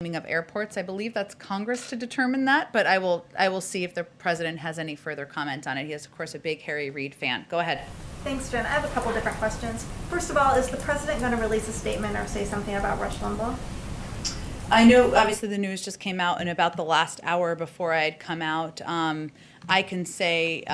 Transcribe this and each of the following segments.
of airports. I believe that's Congress to determine that, but I will see if the president has any further comment on it. He is, of course, a big Harry Reid fan. Go ahead. Thanks, Jen. I have a couple different questions. First of all, is the president going to release a statement or say something about Rush Limbaugh? I know, obviously, the news just came out in about the last hour before I had come out. I can say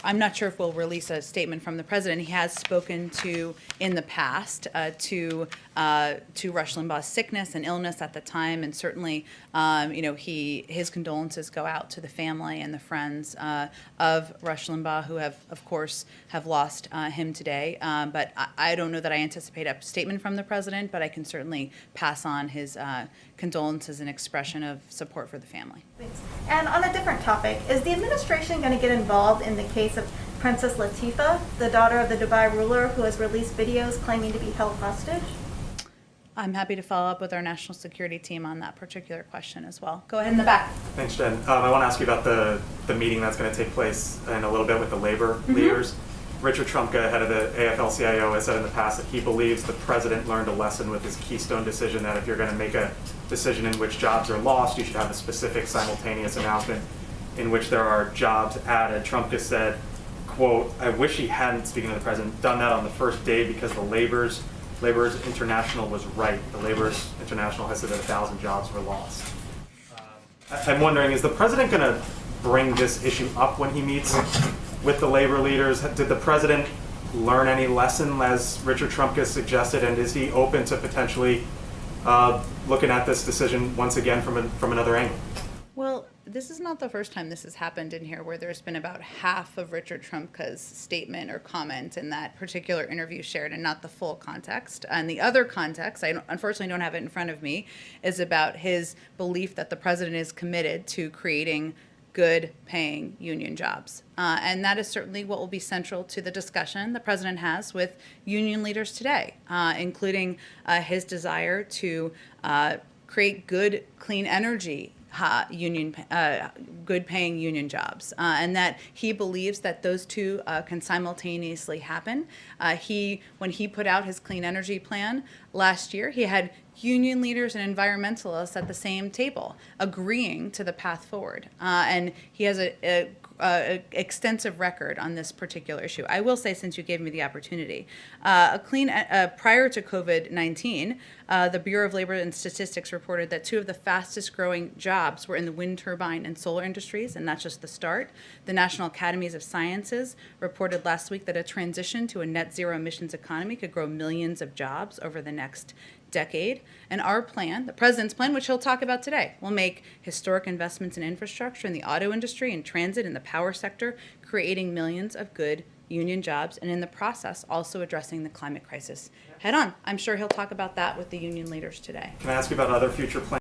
I'm not sure if we'll release a statement from the president. He has spoken to, in the past, to Rush Limbaugh's sickness and illness at the time, and certainly, his condolences go out to the family and the friends of Rush Limbaugh, who have, of course, lost him today. But I don't know that I anticipate a statement from the president, but I can certainly pass on his condolences and expression of support for the family. Thanks. And on a different topic, is the administration going to get involved in the case of Princess Latifah, the daughter of the Dubai ruler who has released videos claiming to be held hostage? I'm happy to follow up with our national security team on that particular question as well. Go ahead in the back. Thanks, Jen. I want to ask you about the meeting that's going to take place in a little bit with the labor leaders. Richard Trumka, head of the AFL-CIO, has said in the past that he believes the president learned a lesson with his Keystone decision that if you're going to make a decision in which jobs are lost, you should have a specific simultaneous announcement in which there are jobs added. Trumka said, quote, "I wish he hadn't," speaking to the president, "done that on the first day because the Laborers International was right. The Laborers International has said that 1,000 jobs were lost." I'm wondering, is the president going to bring this issue up when he meets with the labor leaders? Did the president learn any lesson, as Richard Trumka suggested, and is he open to potentially looking at this decision once again from another angle? Well, this is not the first time this has happened in here, where there's been about half of Richard Trumka's statement or comment in that particular interview shared and not the full context. And the other context, I unfortunately don't have it in front of me, is about his belief that the president is committed to creating good paying union jobs. And that is certainly what will be central to the discussion the president has with union leaders today, including his desire to create good, clean energy good paying union jobs, and that he believes that those two can simultaneously happen. When he put out his clean energy plan last year, he had union leaders and environmentalists at the same table agreeing to the path forward, and he has a extensive record on this particular issue. I will say, since you gave me the opportunity, prior to COVID-19, the Bureau of Labor and Statistics reported that two of the fastest growing jobs were in the wind turbine and solar industries, and that's just the start. The National Academies of Sciences reported last week that a transition to a net zero emissions economy could grow millions of jobs over the next decade. And our plan, the president's plan, which he'll talk about today, will make historic investments in infrastructure in the auto industry and transit in the power sector, creating millions of good union jobs, and in the process also addressing the climate crisis head on. I'm sure he'll talk about that with the union leaders today. Can I ask you about other future plans?